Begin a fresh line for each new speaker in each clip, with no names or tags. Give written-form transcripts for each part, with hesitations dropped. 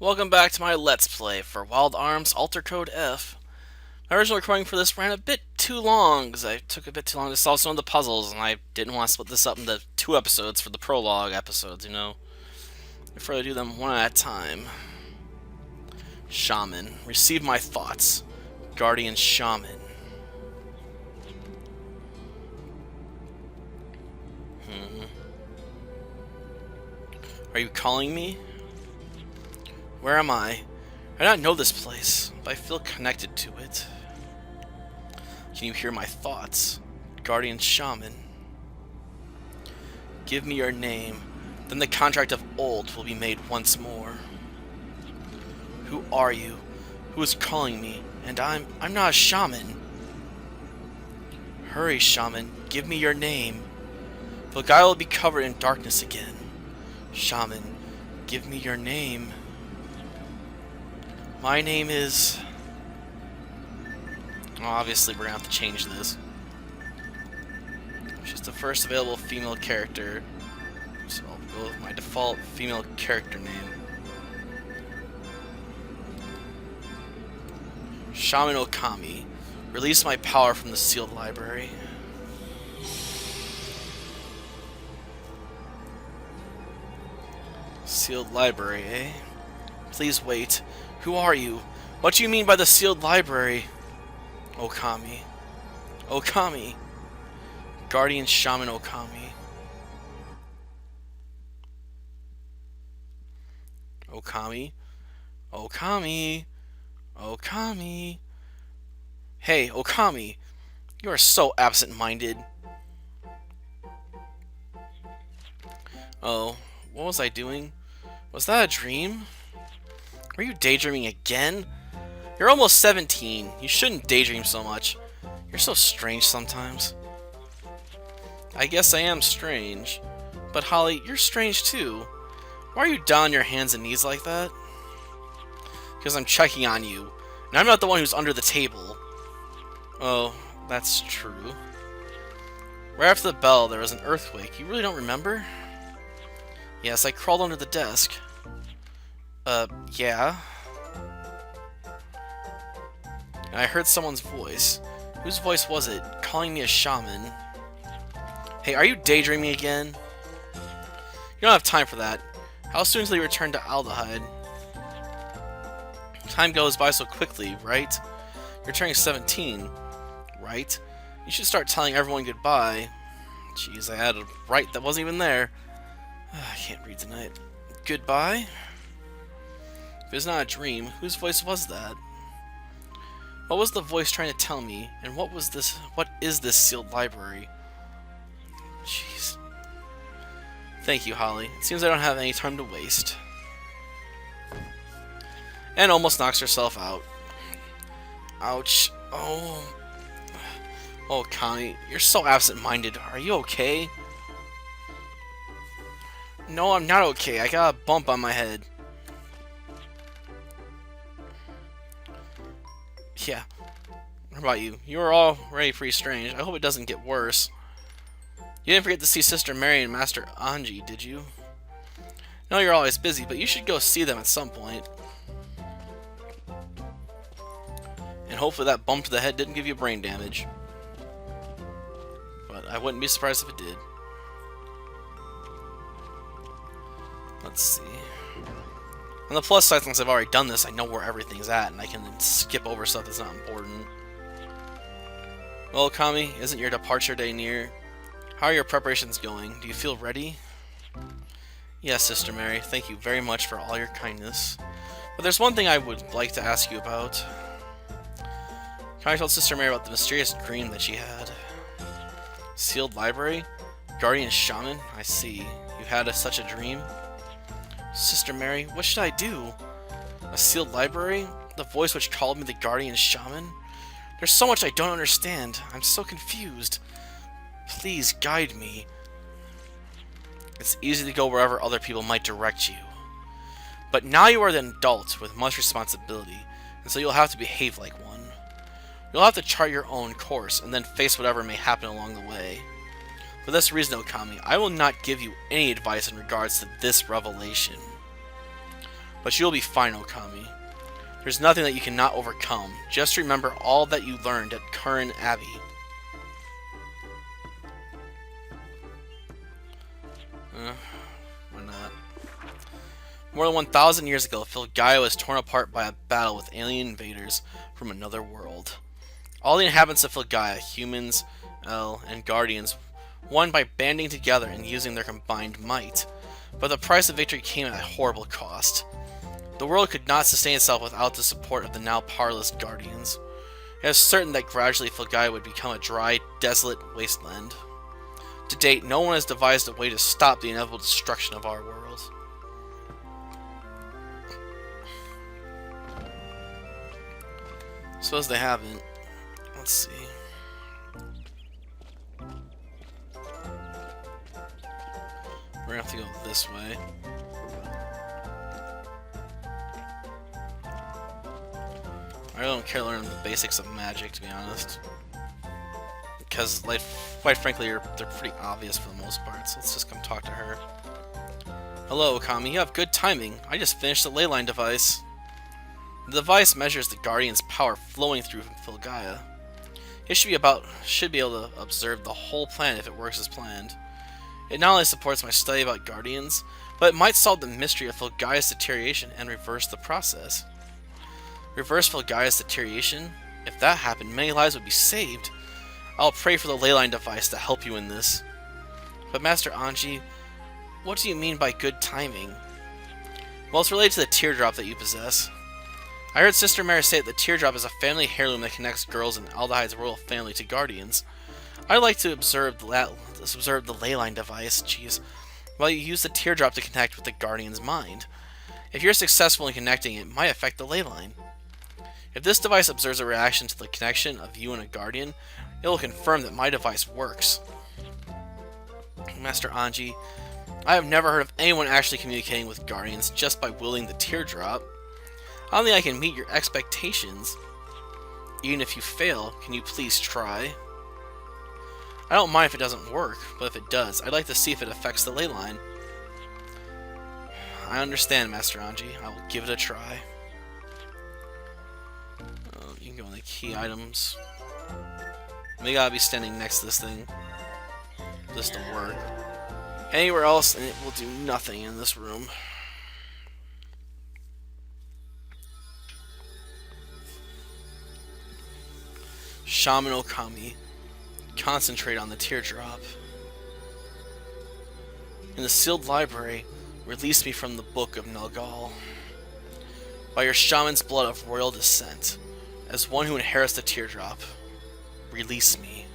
Welcome back to my Let's Play for Wild Arms Alter Code F. My original recording for this ran a bit too long, because I took a bit too long to solve some of the puzzles, and I didn't want to split this up into 2 episodes for the prologue episodes, you know? I prefer to do them one at a time. Shaman. Receive my thoughts. Guardian Shaman. Are you calling me? Where am I? I do not know this place, but I feel connected to it. Can you hear my thoughts? Guardian Shaman. Give me your name, then the contract of old will be made once more. Who are you? Who is calling me? And I'm not a shaman. Hurry, shaman, give me your name. The guy will be covered in darkness again. Shaman, give me your name. My name is... Oh, obviously we're gonna have to change this. She's the first available female character, so I'll go with my default female character name. Shaman Ookami. Release my power from the sealed library. Sealed library, eh? Please wait. Who are you? What do you mean by the sealed library? Ookami. Ookami. Guardian Shaman Ookami. Ookami. Ookami. Ookami. Hey, Ookami. You are so absent-minded. Oh, what was I doing? Was that a dream? Were you daydreaming again? You're almost 17. You shouldn't daydream so much. You're so strange sometimes. I guess I am strange. But Holly, you're strange too. Why are you down on your hands and knees like that? Because I'm checking on you. And I'm not the one who's under the table. Oh, that's true. Right after the bell, there was an earthquake. You really don't remember? Yes, I crawled under the desk. Yeah. And I heard someone's voice. Whose voice was it? Calling me a shaman. Hey, are you daydreaming again? You don't have time for that. How soon till you return to Aldehyde? Time goes by so quickly, right? You're turning 17, right? You should start telling everyone goodbye. Jeez, I had a right that wasn't even there. I can't read tonight. Goodbye? If it's not a dream, whose voice was that? What was the voice trying to tell me? And what is this sealed library? Jeez. Thank you, Holly. It seems I don't have any time to waste. And almost knocks herself out. Ouch. Oh. Oh, Connie, you're so absent-minded. Are you okay? No, I'm not okay. I got a bump on my head. Yeah. What about you? You were already pretty strange. I hope it doesn't get worse. You didn't forget to see Sister Mary and Master Anji, did you? I know you're always busy, but you should go see them at some point. And hopefully that bump to the head didn't give you brain damage. But I wouldn't be surprised if it did. Let's see. On the plus side, since I've already done this, I know where everything's at, and I can skip over stuff that's not important. Well, Kami, isn't your departure day near? How are your preparations going? Do you feel ready? Yes, Sister Mary, thank you very much for all your kindness. But there's one thing I would like to ask you about. Kami told Sister Mary about the mysterious dream that she had. Sealed library? Guardian Shaman? I see. You had such a dream? Sister Mary, what should I do? A sealed library? The voice which called me the Guardian Shaman? There's so much I don't understand. I'm so confused. Please guide me. It's easy to go wherever other people might direct you. But now you are an adult with much responsibility, and so you'll have to behave like one. You'll have to chart your own course, and then face whatever may happen along the way. For this reason, Ookami, I will not give you any advice in regards to this revelation. But you'll be fine, Ookami. There's nothing that you cannot overcome. Just remember all that you learned at Curran Abbey. Why not? More than 1,000 years ago, Filgaia was torn apart by a battle with alien invaders from another world. All the inhabitants of Filgaia, humans, and guardians, won by banding together and using their combined might. But the price of victory came at a horrible cost. The world could not sustain itself without the support of the now powerless guardians. It is certain that gradually Filgaia would become a dry, desolate wasteland. To date, no one has devised a way to stop the inevitable destruction of our world. Suppose they haven't. Let's see. We're gonna have to go this way. I don't care learning the basics of magic, to be honest. Because, like, quite frankly, they're pretty obvious for the most part, so let's just come talk to her. Hello, Ookami. You have good timing. I just finished the leyline device. The device measures the Guardian's power flowing through Filgaia. It should be able to observe the whole planet if it works as planned. It not only supports my study about Guardians, but it might solve the mystery of Filgaia's deterioration and reverse the process. Reverse Filgaia's deterioration? If that happened, many lives would be saved. I'll pray for the leyline device to help you in this. But Master Anji, what do you mean by good timing? Well, it's related to the teardrop that you possess. I heard Sister Mary say that the teardrop is a family heirloom that connects girls in Aldehyde's royal family to guardians. I'd like to observe the leyline device, while you use the teardrop to connect with the guardian's mind. If you're successful in connecting, it might affect the leyline. If this device observes a reaction to the connection of you and a guardian, it will confirm that my device works. Master Anji, I have never heard of anyone actually communicating with guardians just by wielding the teardrop. I don't think I can meet your expectations. Even if you fail, can you please try? I don't mind if it doesn't work, but if it does, I'd like to see if it affects the leyline. I understand, Master Anji. I will give it a try. You can go in the key items. We gotta be standing next to this thing. This to work. Anywhere else, and it will do nothing in this room. Shaman Ookami. Concentrate on the teardrop. In the sealed library, release me from the Book of Nalgal. By your shaman's blood of royal descent, as one who inherits the teardrop, release me.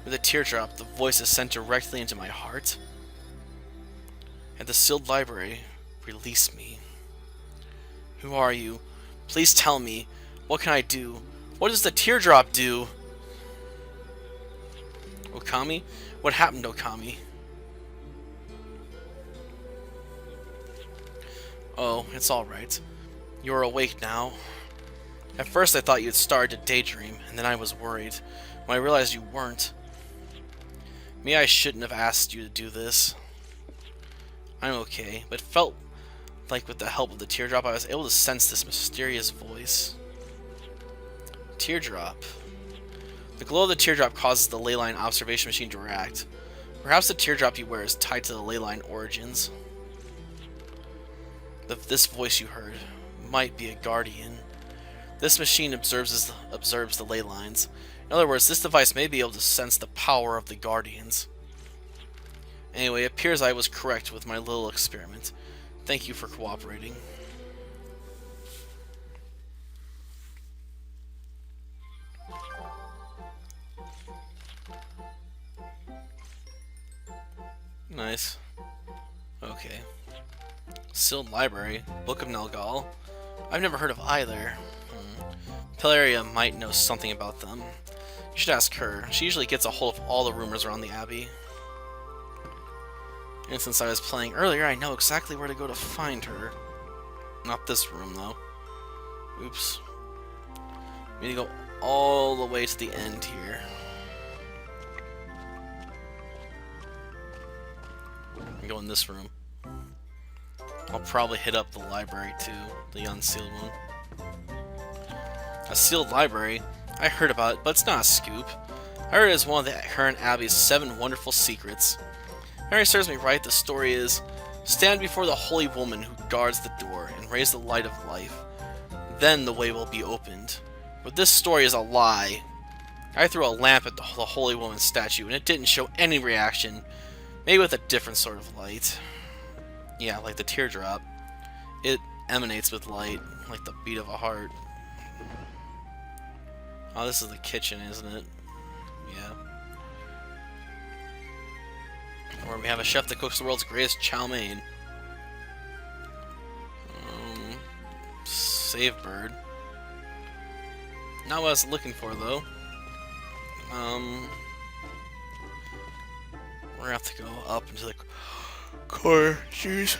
With the teardrop, the voice is sent directly into my heart. At the sealed library, release me. Who are you? Please tell me. What can I do? What does the teardrop do? Ookami? What happened, Ookami? Oh, it's alright. You're awake now. At first I thought you had started to daydream, and then I was worried when I realized you weren't. Maybe I shouldn't have asked you to do this. I'm okay, but it felt like with the help of the teardrop I was able to sense this mysterious voice. Teardrop. The glow of the teardrop causes the leyline observation machine to react. Perhaps the teardrop you wear is tied to the leyline origins. This voice you heard might be a guardian. This machine observes the ley lines. In other words, this device may be able to sense the power of the guardians. Anyway, it appears I was correct with my little experiment. Thank you for cooperating. Nice. Okay. Sealed Library, Book of Nalgal. I've never heard of either. Pilaria might know something about them. You should ask her. She usually gets a hold of all the rumors around the Abbey. And since I was playing earlier, I know exactly where to go to find her. Not this room, though. Oops. We need to go all the way to the end here. Go in this room. I'll probably hit up the library too, the unsealed one. A sealed library? I heard about it, but it's not a scoop. I heard it is one of the Heron Abbey's 7 wonderful secrets. Mary serves me right, the story is, stand before the holy woman who guards the door, and raise the light of life. Then the way will be opened. But this story is a lie. I threw a lamp at the holy woman's statue, and it didn't show any reaction. Maybe with a different sort of light. Yeah, like the teardrop. It emanates with light, like the beat of a heart. Oh, this is the kitchen, isn't it? Yeah. Where we have a chef that cooks the world's greatest chow mein. Save bird. Not what I was looking for, though. We're gonna have to go up into the corner. Jeez.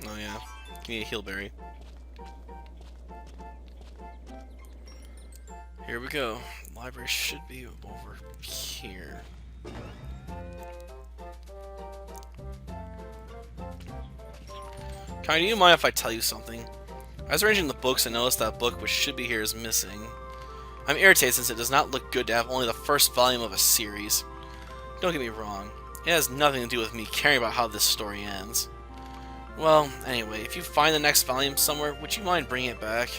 Oh yeah. Give me a healberry. Here we go. The library should be over here. Kai, do you mind if I tell you something? I was arranging the books and noticed that book which should be here is missing. I'm irritated since it does not look good to have only the first volume of a series. Don't get me wrong, it has nothing to do with me caring about how this story ends. Well, anyway, if you find the next volume somewhere, would you mind bringing it back?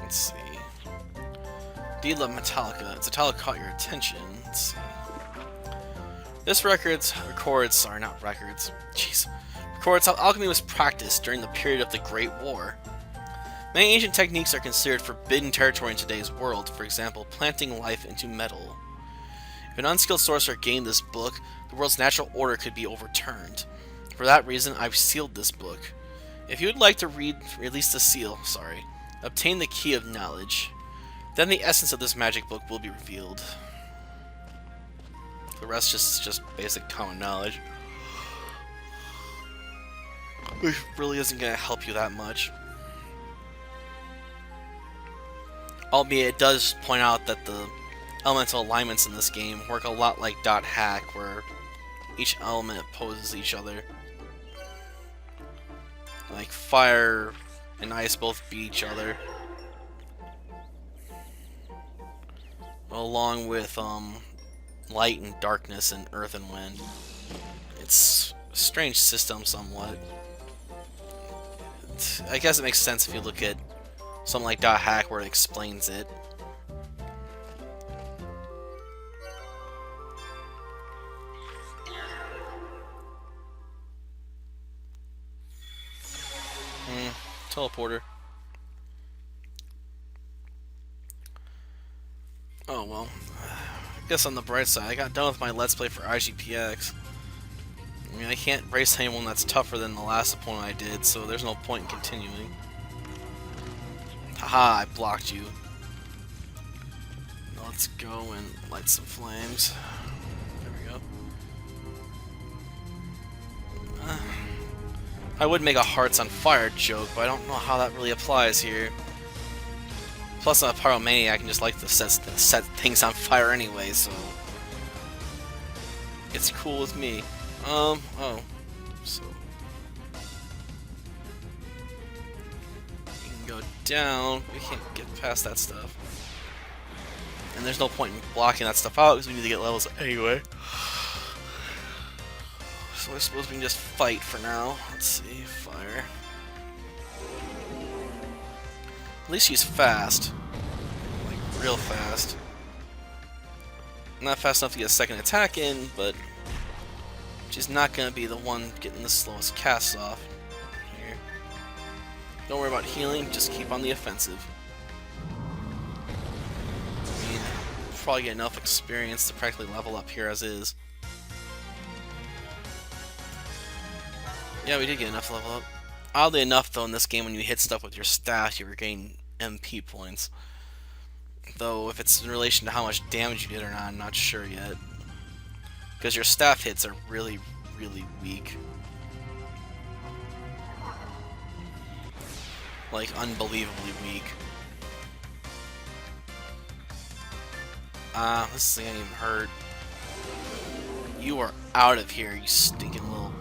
Let's see. Deedla Metallica. It's a title caught your attention. Let's see. This records how alchemy was practiced during the period of the Great War. Many ancient techniques are considered forbidden territory in today's world, for example, planting life into metal. If an unskilled sorcerer gained this book, the world's natural order could be overturned. For that reason, I've sealed this book. If you would like to release the seal, obtain the key of knowledge. Then the essence of this magic book will be revealed. The rest just basic common knowledge. Which really isn't going to help you that much. Albeit it does point out that the elemental alignments in this game work a lot like .hack, where each element opposes each other. Like fire and ice both beat each other. Along with light and darkness and earth and wind. It's a strange system somewhat. I guess it makes sense if you look at something like .hack where it explains it. Teleporter. Oh well. I guess on the bright side, I got done with my Let's Play for IGPX. I mean, I can't race anyone that's tougher than the last opponent I did, so there's no point in continuing. Haha, I blocked you. Let's go and light some flames. There we go. I would make a hearts on fire joke, but I don't know how that really applies here. Plus, I'm a pyromaniac and just like to set things on fire anyway, so it's cool with me. So you can go down. We can't get past that stuff, and there's no point in blocking that stuff out because we need to get levels anyway. So I suppose we can just fight for now. Let's see, fire. At least she's fast. Like, real fast. Not fast enough to get a second attack in, but she's not going to be the one getting the slowest casts off. Here. Don't worry about healing, just keep on the offensive. I mean, probably get enough experience to practically level up here as is. Yeah, we did get enough level up. Oddly enough, though, in this game, when you hit stuff with your staff, you regain MP points. Though, if it's in relation to how much damage you did or not, I'm not sure yet. Because your staff hits are really, really weak. Like, unbelievably weak. This thing ain't even hurt. You are out of here, you stinking little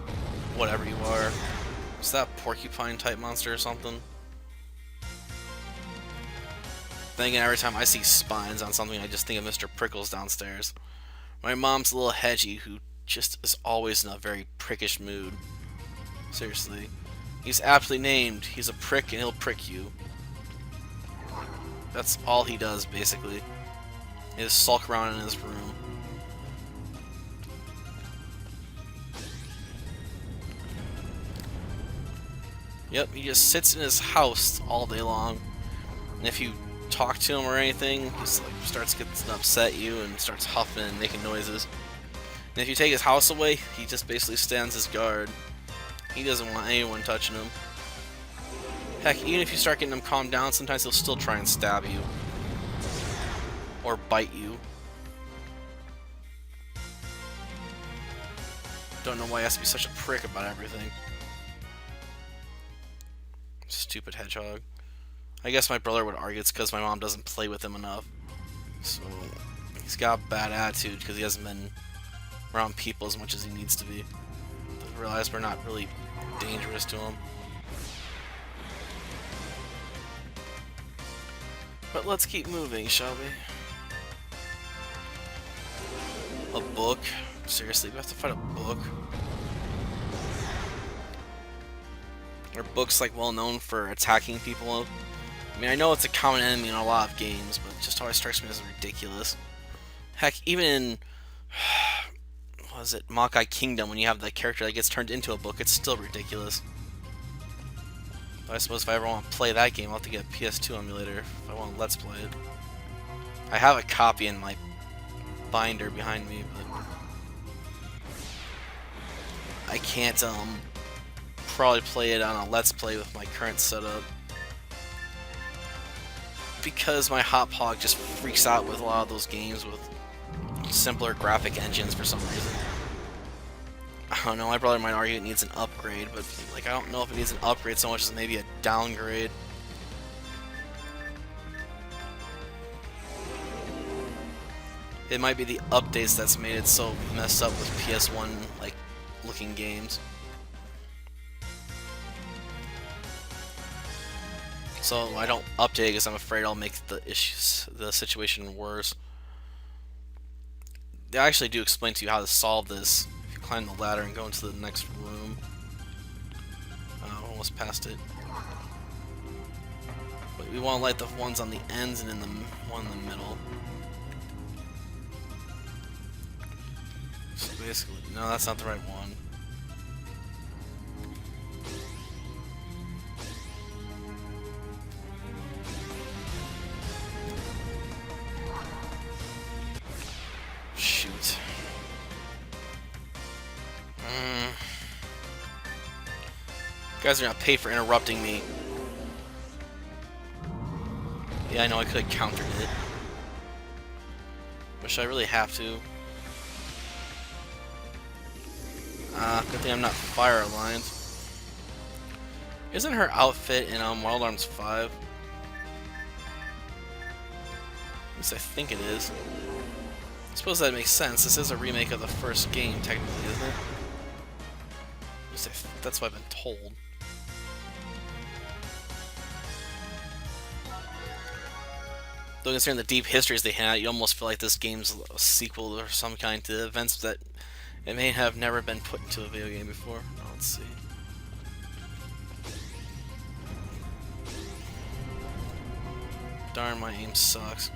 whatever you are. Is that porcupine type monster or something? Then again, every time I see spines on something, I just think of Mr. Prickles downstairs. My mom's a little hedgy who just is always in a very prickish mood. Seriously. He's aptly named. He's a prick and he'll prick you. That's all he does, basically. He just sulk around in his room. Yep, he just sits in his house all day long. And if you talk to him or anything, he just like starts getting upset at you and starts huffing and making noises. And if you take his house away, he just basically stands his guard. He doesn't want anyone touching him. Heck, even if you start getting him calmed down, sometimes he'll still try and stab you. Or bite you. Don't know why he has to be such a prick about everything. Stupid hedgehog. I guess my brother would argue it's because my mom doesn't play with him enough. So, he's got a bad attitude because he hasn't been around people as much as he needs to be. Doesn't realize we're not really dangerous to him. But let's keep moving, shall we? A book? Seriously, we have to fight a book? Are books like well known for attacking people? I mean, I know it's a common enemy in a lot of games, but it just always strikes me as ridiculous. Heck, even in what is it, Makai Kingdom, when you have that character that gets turned into a book, it's still ridiculous. But I suppose if I ever want to play that game, I'll have to get a PS2 emulator if I want to Let's Play it. I have a copy in my binder behind me, but I can't probably play it on a Let's Play with my current setup because my Hot Hog just freaks out with a lot of those games with simpler graphic engines for some reason. I don't know, my brother might argue it needs an upgrade, but like I don't know if it needs an upgrade so much as maybe a downgrade. It might be the updates that's made it so messed up with PS1 like looking games. So I don't update because I'm afraid I'll make the situation worse. They actually do explain to you how to solve this. If you climb the ladder and go into the next room. Almost passed it. But we want to light the ones on the ends and in the one in the middle. So basically, no, that's not the right one. Shoot. You guys are gonna pay for interrupting me. Yeah, I know I could have countered it. Wish I really have to. Good thing I'm not fire aligned. Isn't her outfit in Wild Arms 5? At least I think it is. I suppose that makes sense. This is a remake of the first game, technically, isn't it? At least that's what I've been told. Though considering the deep histories they had, you almost feel like this game's a sequel or some kind to events that it may have never been put into a video game before. Oh, let's see. Darn, my aim sucks.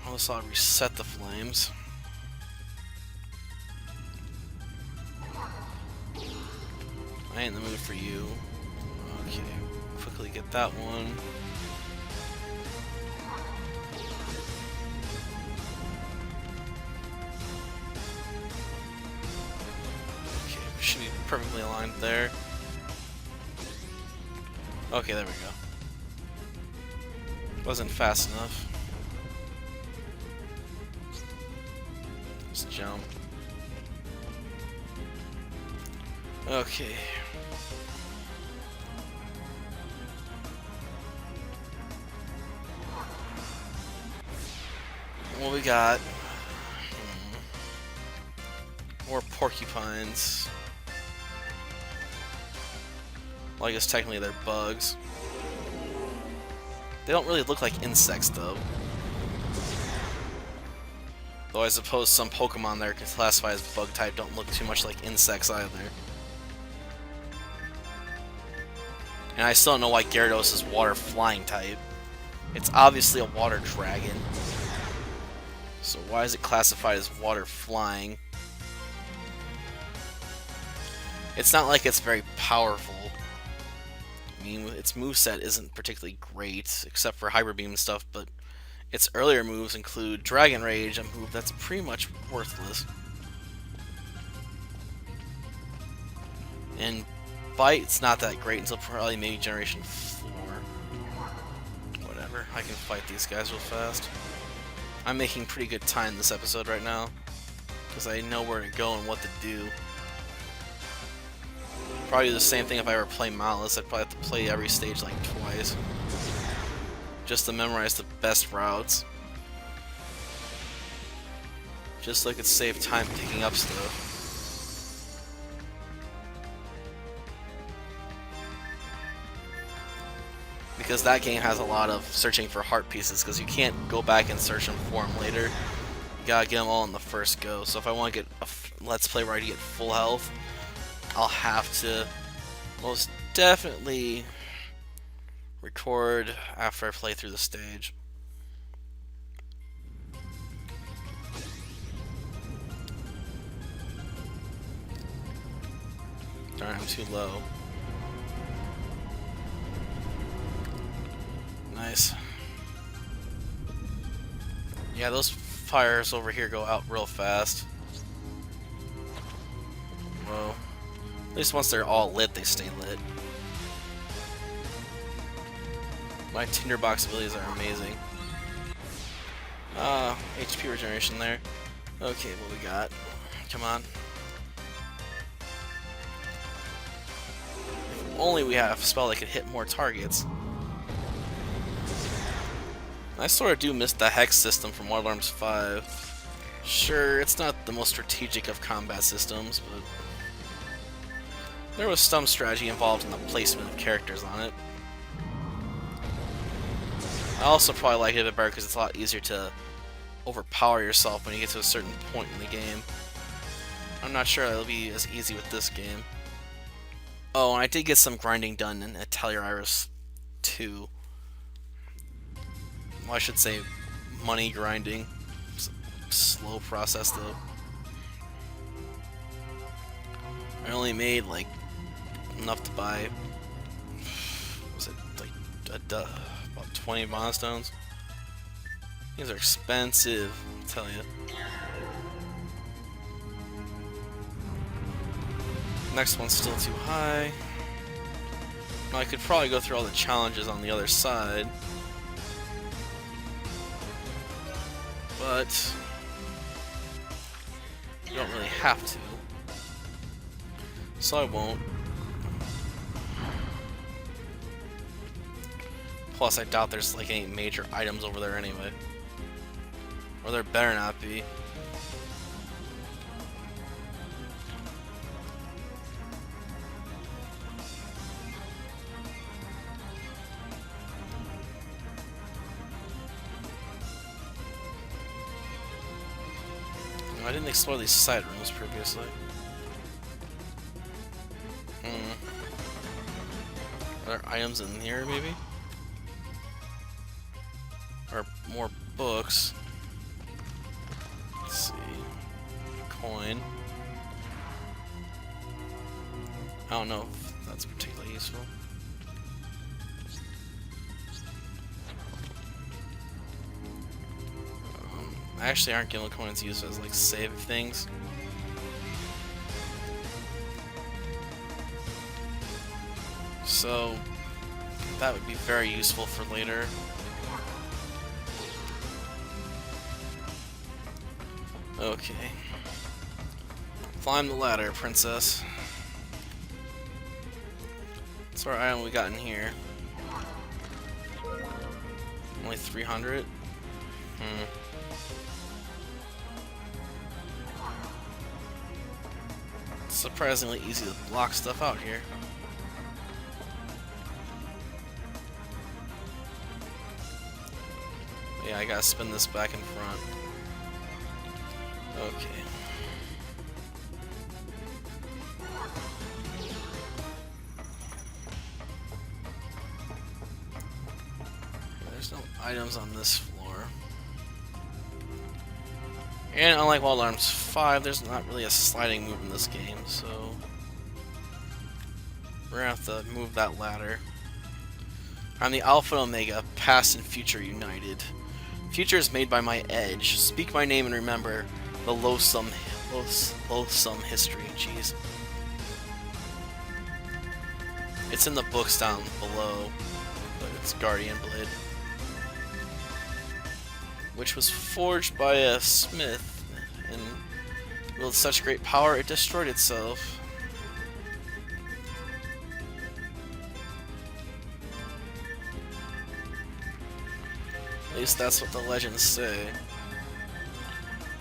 Unless I'll reset the flames. I ain't in the mood for you. Okay, quickly get that one. Okay, we should be perfectly aligned there. Okay, there we go. Wasn't fast enough. Let's jump. Okay. what we got? More porcupines. Well, I guess technically they're bugs. They don't really look like insects, though. Though I suppose some Pokemon there can classify as bug type don't look too much like insects either. And I still don't know why Gyarados is water flying type. It's obviously a water dragon. So why is it classified as water flying? It's not like it's very powerful. I mean, its moveset isn't particularly great, except for Hyper Beam and stuff, but its earlier moves include Dragon Rage, a move that's pretty much worthless. And Bite's not that great until probably maybe Generation 4. Whatever, I can fight these guys real fast. I'm making pretty good time this episode right now, because I know where to go and what to do. Probably do the same thing if I ever play Malice. I'd probably have to play every stage like twice, just to memorize the best routes. Just so I could save time picking up stuff. Because that game has a lot of searching for heart pieces, because you can't go back and search them for them later. You gotta get them all in the first go. So if I want to get a Let's Play where I get full health, I'll have to most definitely record after I play through the stage. Darn, I'm too low. Nice. Yeah, those fires over here go out real fast. Whoa. At least once they're all lit, they stay lit. My tinderbox abilities are amazing. HP regeneration there. Okay, what we got? Come on. If only we have a spell that could hit more targets. I sort of do miss the Hex system from Wild Arms 5. Sure, it's not the most strategic of combat systems, but there was some strategy involved in the placement of characters on it. I also probably like it a bit better because it's a lot easier to overpower yourself when you get to a certain point in the game. I'm not sure it'll be as easy with this game. Oh, and I did get some grinding done in Atelier Iris 2. Well, I should say money grinding. It's a slow process though. I only made like enough to buy, was it like about 20 milestones? These are expensive, I'll tell you. Next one's still too high. Now I could probably go through all the challenges on the other side, but you don't really have to, so I won't. Plus, I doubt there's like any major items over there anyway. Or there better not be. I didn't explore these side rooms previously. Are there items in here, maybe? Or more books. Let's see. Coin. I don't know if that's particularly useful. Actually, aren't Gimlet coins used as like save things? So that would be very useful for later. Okay. Climb the ladder, princess. What's our item we got in here? Only 300? surprisingly easy to block stuff out here. Yeah, I gotta spin this back in front. Okay. There's no items on this floor. And unlike Wild Arms 5, there's not really a sliding move in this game, so we're gonna have to move that ladder. I'm the Alpha and Omega, past and future united. Future is made by my edge. Speak my name and remember the loathsome history. Jeez. It's in the books down below, but it's Guardian Blade, which was forged by a smith, and with such great power it destroyed itself. At least that's what the legends say,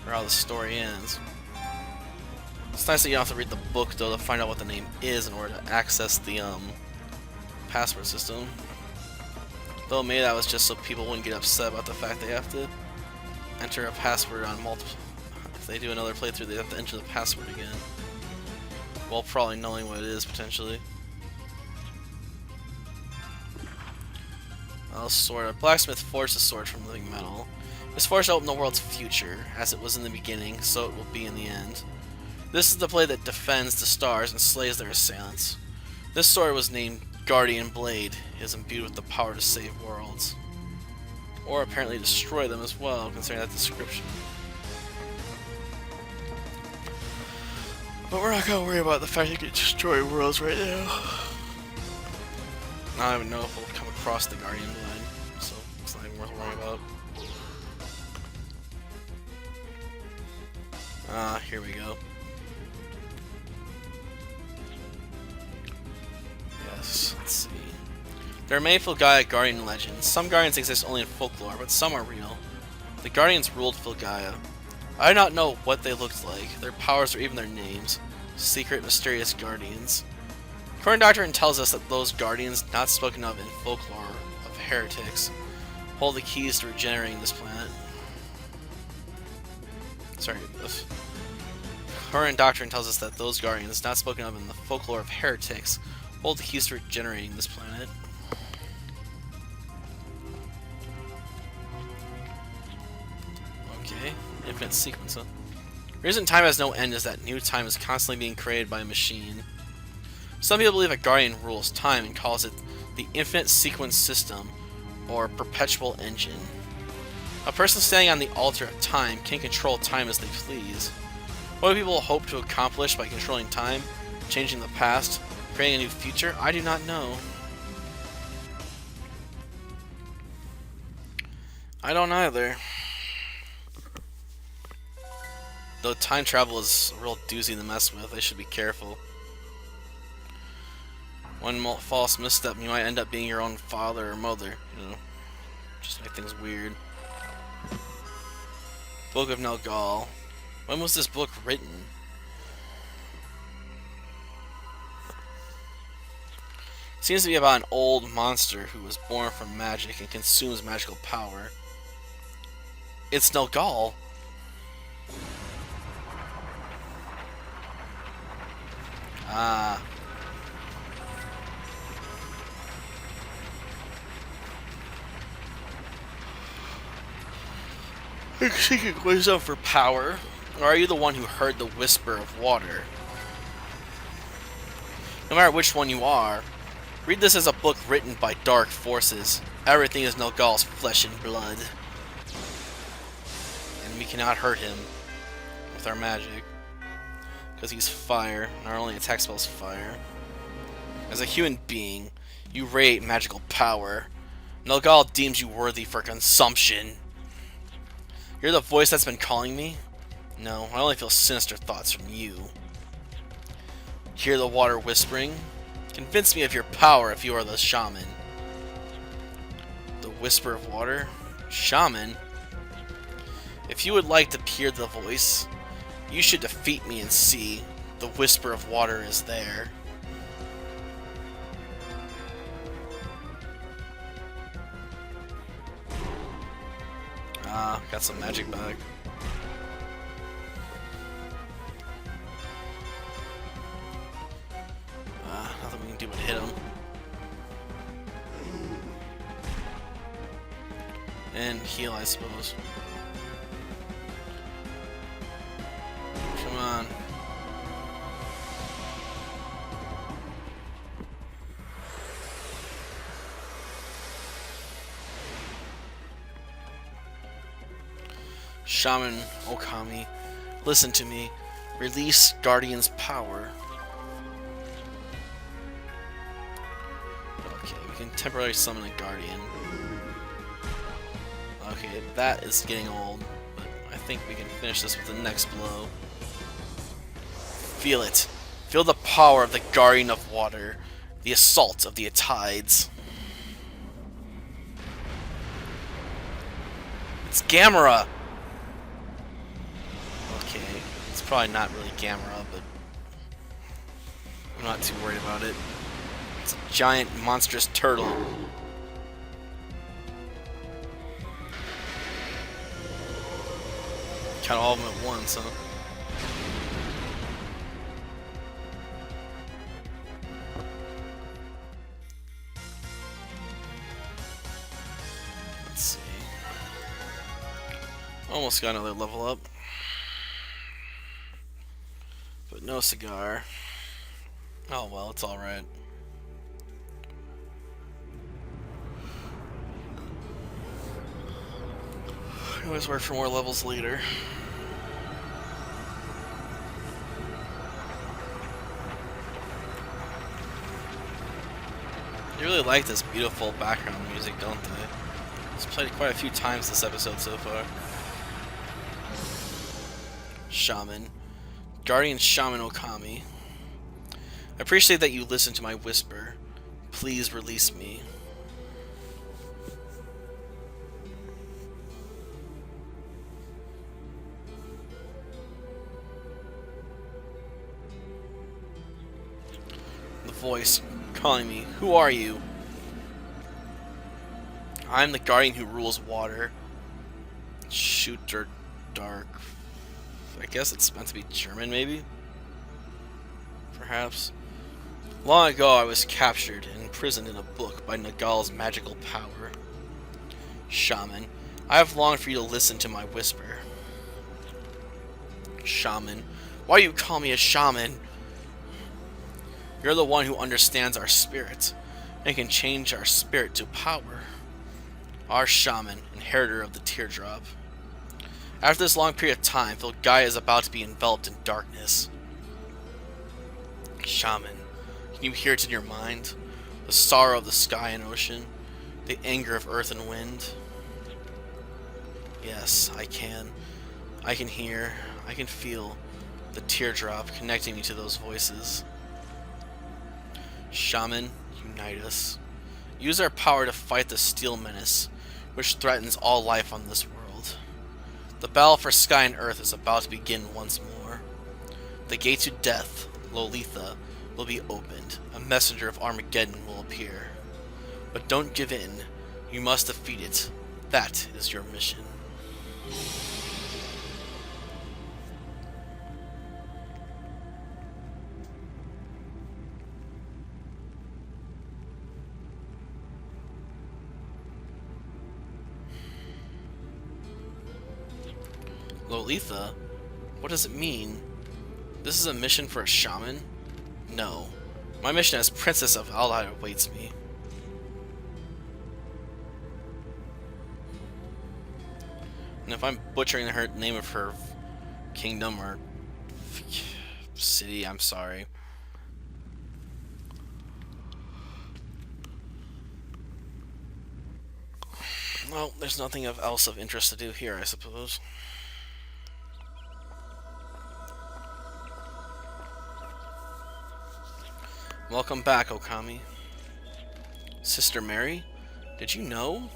or how the story ends. It's nice that you don't have to read the book though to find out what the name is in order to access the password system. Though maybe that was just so people wouldn't get upset about the fact they have to enter a password on multiple. If they do another playthrough, they have to enter the password again, while probably knowing what it is potentially. Sword. A blacksmith forged a sword from living metal. This forge to open the world's future, as it was in the beginning, so it will be in the end. This is the blade that defends the stars and slays their assailants. This sword was named Guardian Blade. It is imbued with the power to save worlds. Or apparently destroy them as well, considering that description. But we're not gonna worry about the fact you can destroy worlds right now. I don't even know if we'll come across the Guardian Blade, so it's not even worth worrying about. Here we go. Yes, let's see. There are many Filgaia Guardian legends. Some Guardians exist only in folklore, but some are real. The Guardians ruled Filgaia. I do not know what they looked like, their powers, or even their names. Secret, mysterious Guardians. Current doctrine tells us that those Guardians, not spoken of in folklore of heretics, hold the keys to regenerating this planet. Sorry, current doctrine tells us that those Guardians, not spoken of in the folklore of heretics, hold the keys to regenerating this planet. Okay, infinite sequence, huh? The reason time has no end is that new time is constantly being created by a machine. Some people believe a Guardian rules time and calls it the infinite sequence system, or perpetual engine. A person standing on the altar of time can control time as they please. What do people hope to accomplish by controlling time, changing the past, creating a new future? I do not know. I don't either. Though time travel is a real doozy to mess with, they should be careful. One false misstep, you might end up being your own father or mother, you know. Just make things weird. Book of Nelgal. When was this book written? It seems to be about an old monster who was born from magic and consumes magical power. It's Nelgal. Ah. Seeking wisdom for power, or are you the one who heard the whisper of water? No matter which one you are, read this as a book written by dark forces. Everything is Nelgal's flesh and blood. And we cannot hurt him with our magic, because he's fire, and our only attack spell is fire. As a human being, you radiate magical power. Nelgal deems you worthy for consumption. You're the voice that's been calling me? No, I only feel sinister thoughts from you. Hear the water whispering? Convince me of your power if you are the shaman. The whisper of water? Shaman? If you would like to hear the voice, you should defeat me and see. The whisper of water is there. Ah, got some magic back. Nothing we can do but hit him. And heal, I suppose. Come on. Shaman Ookami, listen to me. Release Guardian's power. Okay, we can temporarily summon a Guardian. Okay, that is getting old, but I think we can finish this with the next blow. Feel it. Feel the power of the Guardian of Water. The assault of the Tides. It's Gamera! Okay, it's probably not really Gamera, but I'm not too worried about it. It's a giant, monstrous turtle. Count all of them at once, huh? Let's see. Almost got another level up. But no cigar. Oh well, it's alright. I always work for more levels later. They really like this beautiful background music, don't they? It's played it quite a few times this episode so far. Shaman. Guardian Shaman Ookami. I appreciate that you listen to my whisper. Please release me. The voice calling me. Who are you? I'm the guardian who rules water. Shooter dark. I guess it's meant to be German, maybe? Perhaps. Long ago, I was captured and imprisoned in a book by Nagal's magical power. Shaman, I have longed for you to listen to my whisper. Shaman, why do you call me a shaman? You're the one who understands our spirit and can change our spirit to power. Our shaman, inheritor of the teardrop. After this long period of time, Gaia is about to be enveloped in darkness. Shaman, can you hear it in your mind? The sorrow of the sky and ocean, the anger of earth and wind. Yes, I can. I can hear, I can feel the teardrop connecting me to those voices. Shaman, unite us. Use our power to fight the steel menace, which threatens all life on this world. The battle for sky and earth is about to begin once more. The gate to death, Lolitha, will be opened. A messenger of Armageddon will appear. But don't give in. You must defeat it. That is your mission. Lolitha? What does it mean? This is a mission for a shaman? No. My mission as Princess of Allied awaits me. And if I'm butchering the name of her kingdom or city, I'm sorry. Well, there's nothing else of interest to do here, I suppose. Welcome back, Ookami. Sister Mary? Did you know?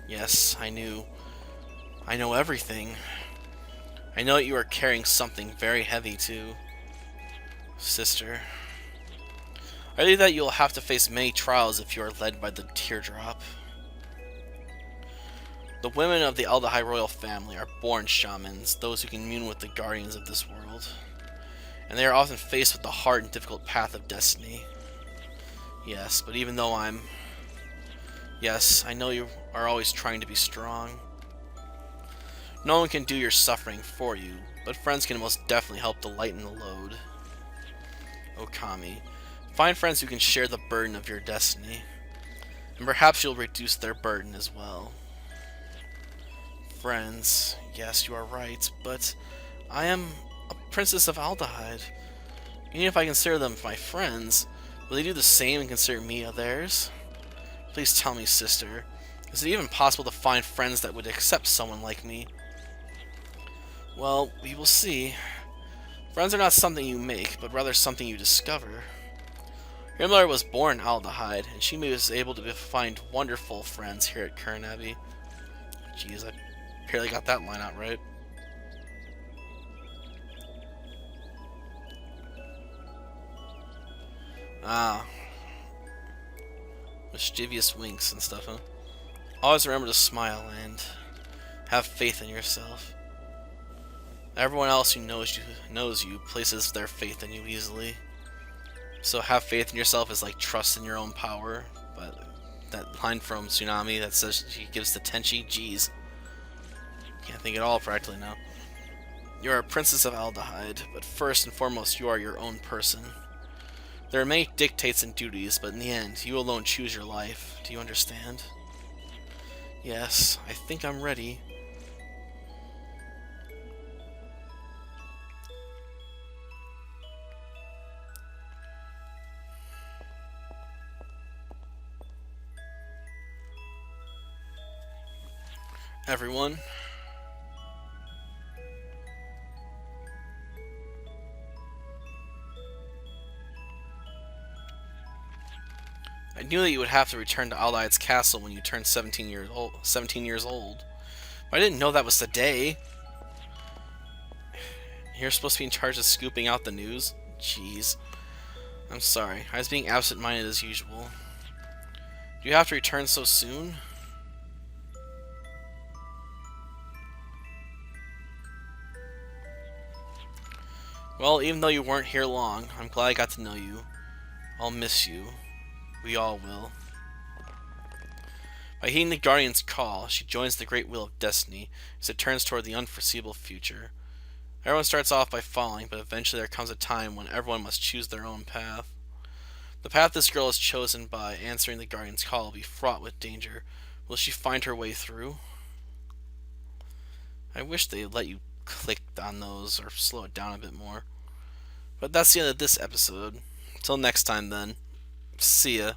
Yes, I knew. I know everything. I know that you are carrying something very heavy too, sister. I believe that you'll have to face many trials if you are led by the teardrop. The women of the Aldahai royal family are born shamans, those who can commune with the guardians of this world, and they are often faced with the hard and difficult path of destiny. Yes, but even though Yes, I know you are always trying to be strong. No one can do your suffering for you, but friends can most definitely help to lighten the load. Ookami. Find friends who can share the burden of your destiny, and perhaps you'll reduce their burden as well. Friends, yes, you are right, but I am a princess of Aldahide. Even if I consider them my friends, will they do the same and consider me theirs? Please tell me, sister, is it even possible to find friends that would accept someone like me? Well, we will see. Friends are not something you make, but rather something you discover. Your mother was born Aldahide, and she was able to find wonderful friends here at Kern Abbey. Jeez, I barely got that line out right. Ah. Mischievous winks and stuff, huh? Always remember to smile and have faith in yourself. Everyone else who knows you places their faith in you easily. So have faith in yourself is like trust in your own power. But that line from Tsunami that says she gives to Tenchi, jeez. Can't think at all practically now. You are a princess of Aldahide, but first and foremost you are your own person. There are many dictates and duties, but in the end, you alone choose your life. Do you understand? Yes, I think I'm ready. Everyone. I knew that you would have to return to Aldide's castle when you turned 17 years old. But I didn't know that was today. You're supposed to be in charge of scooping out the news? Jeez. I'm sorry. I was being absent-minded as usual. Do you have to return so soon? Well, even though you weren't here long, I'm glad I got to know you. I'll miss you. We all will. By heeding the Guardian's call, she joins the great wheel of destiny as it turns toward the unforeseeable future. Everyone starts off by falling, but eventually there comes a time when everyone must choose their own path. The path this girl has chosen by answering the Guardian's call will be fraught with danger. Will she find her way through? I wish they'd let you click on those or slow it down a bit more. But that's the end of this episode. Until next time then. See ya.